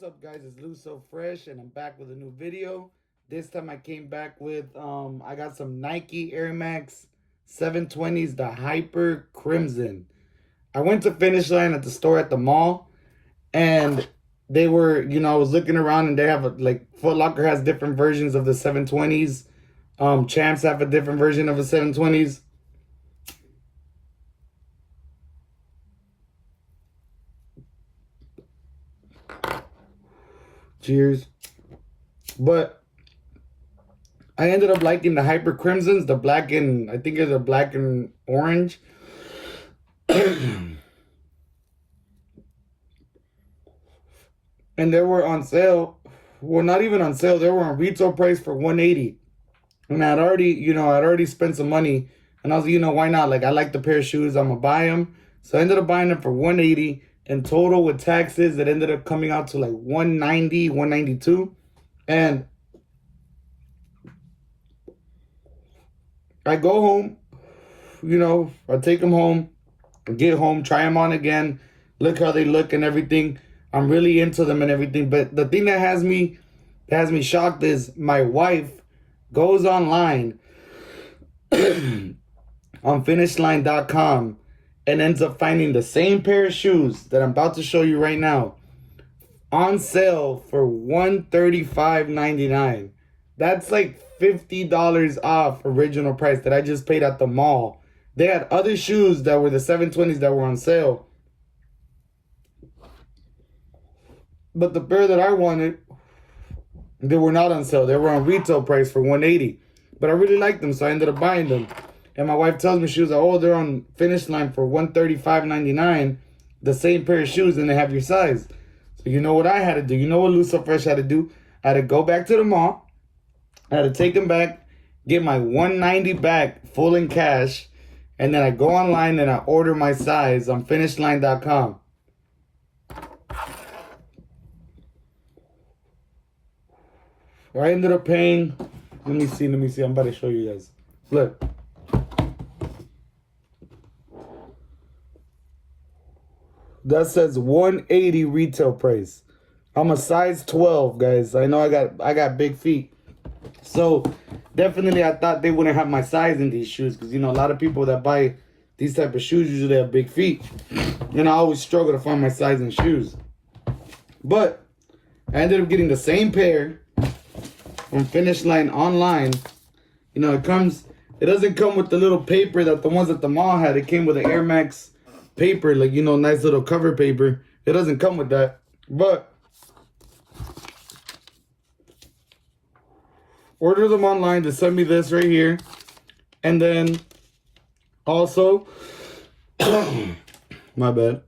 up, guys? It's Lou So Fresh, and I'm back with a new video. This time I came back with I got some Nike AirMax 720s, the Hyper Crimson. I went to Finish Line at the store at the mall, and they were, I was looking around, and they have like Foot Locker has different versions of the 720s. Champs have a different version of the 720s. Cheers. But I ended up liking the Hyper Crimsons, the black and I think it's a black and orange. And they were on sale. Well, not even on sale. They were on retail price for 180. And I'd already spent some money. And I was, why not? Like, I like the pair of shoes. I'm gonna buy them. So I ended up buying them for 180. In total with taxes, it ended up coming out to like 190, 192. And I go home, I take them home, get home, try them on again, look how they look and everything. I'm really into them and everything. But the thing that has me shocked is my wife goes online on finishline.com and ends up finding the same pair of shoes that I'm about to show you right now on sale for $135.99. That's like $50 off original price that I just paid at the mall. They had other shoes that were the 720s that were on sale. But the pair that I wanted, they were not on sale. They were on retail price for 180. But I really liked them, so I ended up buying them. And my wife tells me, she was like, oh, they're on Finish Line for $135.99. The same pair of shoes, and they have your size. So you know what I had to do? You know what Lou So Fresh had to do? I had to go back to the mall. I had to take them back, get my 190 back full in cash, and then I go online and I order my size on finishline.com. I ended up paying, let me see, I'm about to show you guys. Look. That says 180 retail price. I'm a size 12, guys. I know I got big feet. So definitely I thought they wouldn't have my size in these shoes, because a lot of people that buy these type of shoes usually have big feet. And I always struggle to find my size in shoes. But I ended up getting the same pair from Finish Line online. It doesn't come with the little paper that the ones at the mall had. It came with an AirMax paper, like, nice little cover paper. It doesn't come with that. But order them online to send me this right here. And then also, my bad,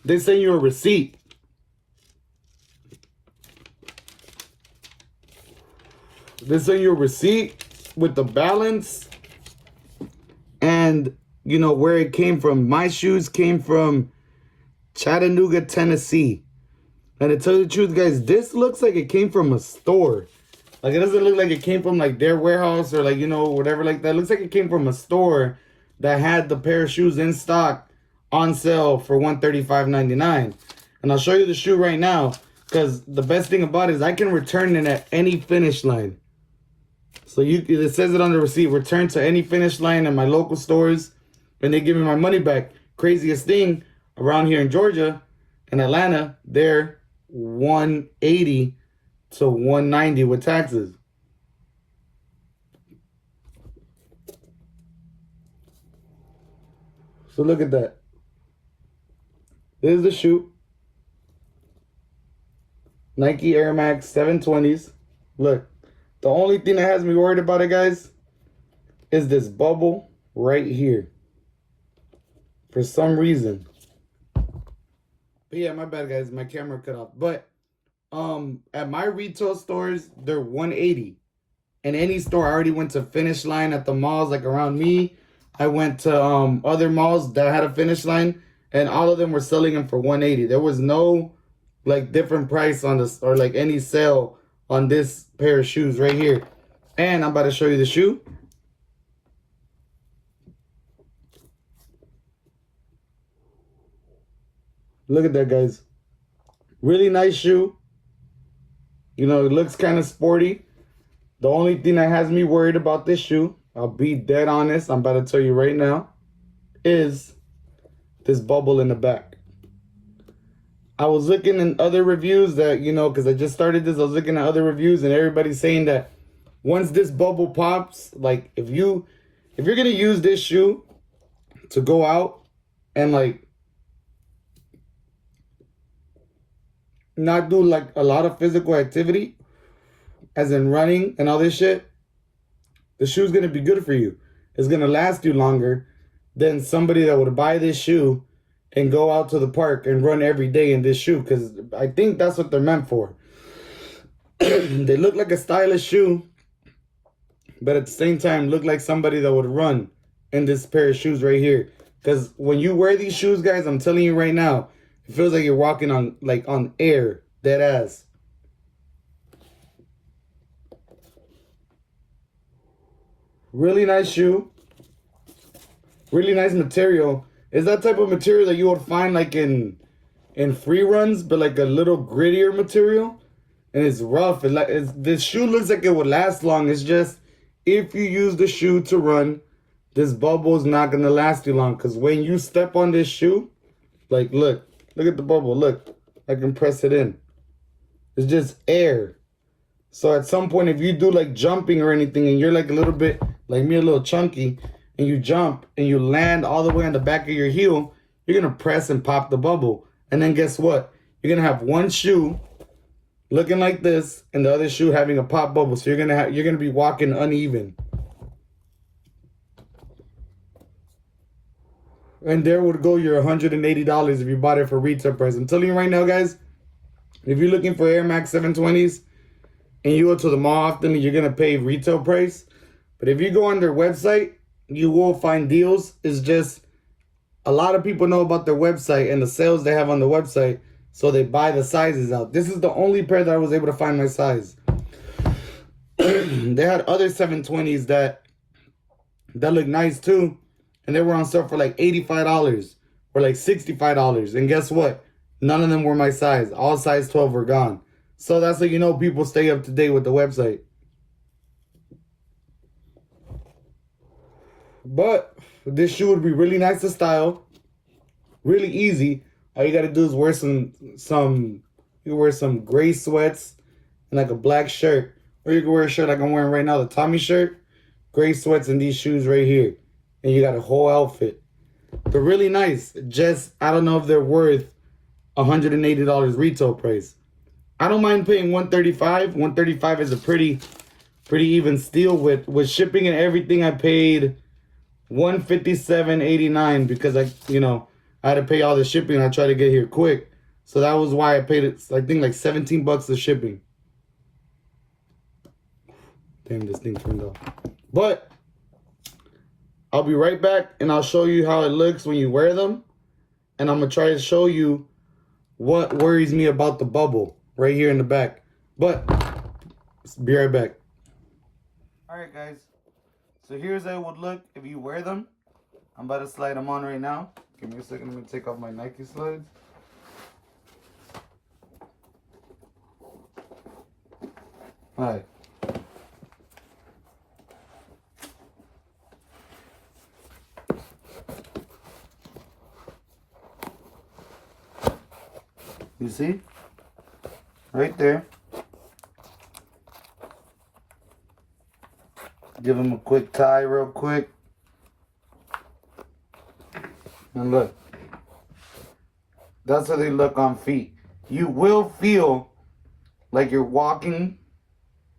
they send you a receipt. They send you a receipt with the balance and where it came from. My shoes came from Chattanooga, Tennessee. And to tell you the truth, guys, this looks like it came from a store. Like, it doesn't look like it came from like their warehouse or like, whatever like that. It looks like it came from a store that had the pair of shoes in stock on sale for $135.99. And I'll show you the shoe right now, because the best thing about it is I can return it at any Finish Line. So it says it on the receipt, return to any Finish Line in my local stores, and they give me my money back. Craziest thing, around here in Georgia, in Atlanta, they're 180 to 190 with taxes. So look at that. There's the shoe. Nike AirMax 720s. Look, the only thing that has me worried about it, guys, is this bubble right here. For some reason. But yeah, my bad, guys. My camera cut off. But at my retail stores, they're 180. In any store, I already went to Finish Line at the malls, like around me. I went to other malls that had a Finish Line, and all of them were selling them for 180. There was no like different price on this or like any sale on this pair of shoes right here. And I'm about to show you the shoe. Look at that, guys. Really nice shoe. You know, it looks kind of sporty. The only thing that has me worried about this shoe, I'll be dead honest, I'm about to tell you right now, is this bubble in the back. I was looking in other reviews that, you know, because I just started this, I was looking at other reviews and everybody's saying that once this bubble pops, like if you're gonna use this shoe to go out and like not do like a lot of physical activity, as in running and all this shit, the shoe's gonna be good for you. It's gonna last you longer than somebody that would buy this shoe and go out to the park and run every day in this shoe, because I think that's what they're meant for. They look like a stylish shoe, but at the same time look like somebody that would run in this pair of shoes right here. Because when you wear these shoes, guys, I'm telling you right now, it feels like you're walking on air, dead ass. Really nice shoe. Really nice material. It's that type of material that you would find like in free runs, but like a little grittier material. And it's rough. This shoe looks like it would last long. It's just if you use the shoe to run, this bubble is not going to last you long. Because when you step on this shoe, like look at the bubble. Look, I can press it in. It's just air. So at some point, if you do like jumping or anything and you're like a little bit, like me, a little chunky, and you jump and you land all the way on the back of your heel, you're going to press and pop the bubble. And then guess what? You're going to have one shoe looking like this and the other shoe having a pop bubble. So you're going to be walking uneven. And there would go your $180 if you bought it for retail price. I'm telling you right now, guys, if you're looking for Air Max 720s and you go to the mall often, you're going to pay retail price. But if you go on their website, you will find deals. It's just a lot of people know about their website and the sales they have on the website, so they buy the sizes out. This is the only pair that I was able to find my size. They had other 720s that look nice too, and they were on sale for like $85 or like $65. And guess what? None of them were my size. All size 12 were gone. So that's how you know people stay up to date with the website. But this shoe would be really nice to style, really easy. All you gotta do is wear some gray sweats and like a black shirt, or you can wear a shirt like I'm wearing right now, the Tommy shirt, gray sweats, and these shoes right here, and you got a whole outfit. They're really nice. Just I don't know if they're worth $180 retail price. I don't mind paying $135. $135 is a pretty even steal with shipping and everything. I paid $157.89 because I had to pay all the shipping. I tried to get here quick, so that was why I paid it. I think like $17 the shipping. Damn, this thing turned off. But I'll be right back and I'll show you how it looks when you wear them, and I'm gonna try to show you what worries me about the bubble right here in the back. But be right back. All right, guys. So here's how it would look if you wear them. I'm about to slide them on right now. Give me a second. Let me take off my Nike slides. All right. You see? Right there. Give them a quick tie real quick. And look. That's how they look on feet. You will feel like you're walking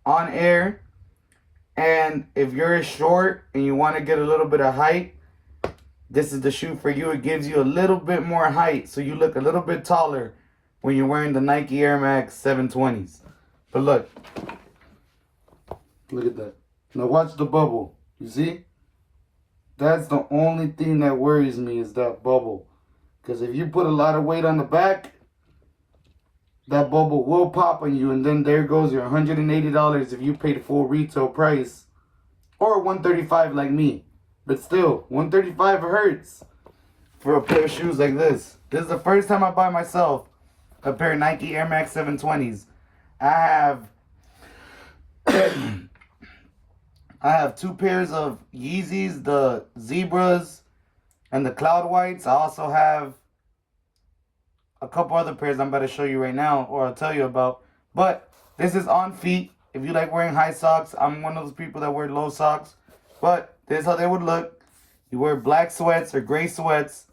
on air. And if you're short and you want to get a little bit of height, this is the shoe for you. It gives you a little bit more height, so you look a little bit taller when you're wearing the Nike AirMax 720s. But look at that. Now watch the bubble. You see? That's the only thing that worries me, is that bubble. Because if you put a lot of weight on the back, that bubble will pop on you, and then there goes your $180 if you paid full retail price, or $135 like me. But still, $135 hurts for a pair of shoes like this. This is the first time I buy myself a pair of Nike AirMax 720s. I have I have 2 pairs of Yeezys, the Zebras and the Cloud Whites. I also have a couple other pairs I'm about to show you right now, or I'll tell you about. But this is on feet. If you like wearing high socks, I'm one of those people that wear low socks. But this is how they would look. You wear black sweats or gray sweats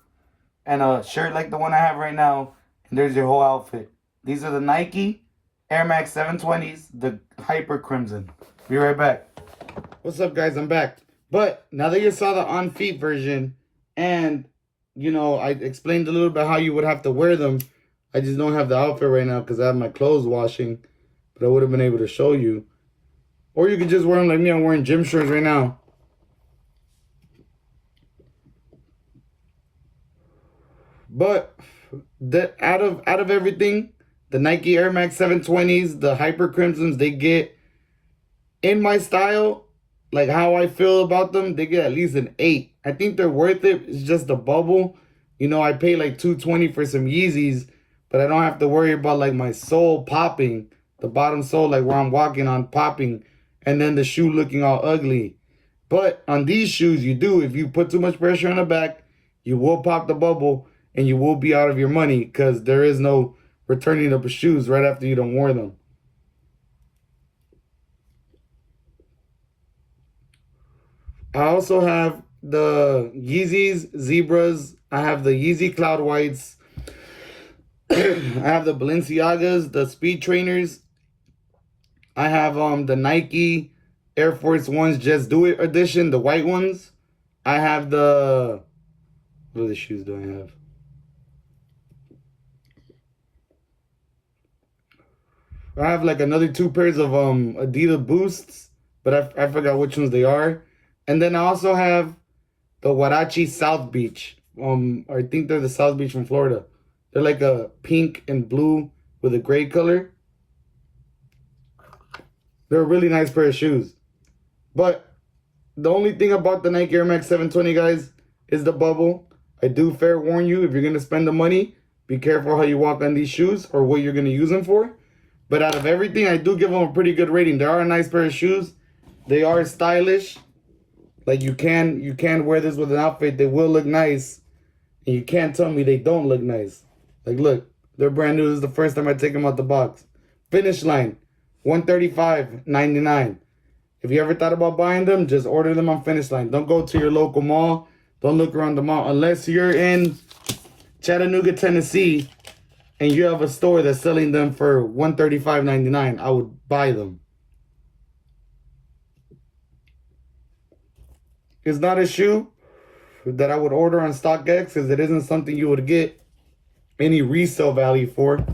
and a shirt like the one I have right now, and there's your whole outfit. These are the Nike AirMax 720s, the Hyper Crimson. Be right back. What's up, guys? I'm back. But now that you saw the on feet version, and you know, I explained a little bit how you would have to wear them. I just don't have the outfit right now because I have my clothes washing, but I would have been able to show you. Or you could just wear them like me. I'm wearing gym shorts right now. But out of everything, the Nike Air Max 720s, the Hyper Crimsons, they get in my style, like how I feel about them, they get at least an 8. I think they're worth it. It's just the bubble. You know, I pay like $220 for some Yeezys, but I don't have to worry about like my sole popping, the bottom sole, like where I'm walking on popping, and then the shoe looking all ugly. But on these shoes, you do. If you put too much pressure on the back, you will pop the bubble and you will be out of your money because there is no returning of the shoes right after you don't wear them. I also have the Yeezys, Zebras. I have the Yeezy Cloud Whites. I have the Balenciagas, the Speed Trainers. I have the Nike Air Force Ones Just Do It edition, the white ones. I have the... What other shoes do I have? I have like another 2 pairs of Adidas Boosts, but I forgot which ones they are. And then I also have the Huarache South Beach. I think they're the South Beach from Florida. They're like a pink and blue with a gray color. They're a really nice pair of shoes. But the only thing about the Nike Air Max 720, guys, is the bubble. I do fair warn you, if you're going to spend the money, be careful how you walk on these shoes or what you're going to use them for. But out of everything, I do give them a pretty good rating. They are a nice pair of shoes. They are stylish. Like you can wear this with an outfit. They will look nice. And you can't tell me they don't look nice. Like look, they're brand new. This is the first time I take them out the box. Finish line, $135.99. If you ever thought about buying them, just order them on Finish Line. Don't go to your local mall. Don't look around the mall. Unless you're in Chattanooga, Tennessee, and you have a store that's selling them for $135.99, I would buy them. It's not a shoe that I would order on StockX because it isn't something you would get any resale value for.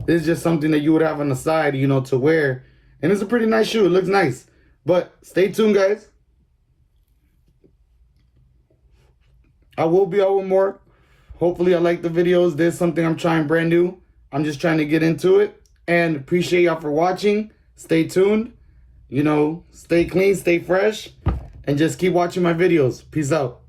This is just something that you would have on the side, you know, to wear. And it's a pretty nice shoe. It looks nice. But stay tuned, guys. I will be out with more. Hopefully I like the videos. This is something I'm trying brand new. I'm just trying to get into it. And appreciate y'all for watching. Stay tuned. You know, stay clean, stay fresh. And just keep watching my videos. Peace out.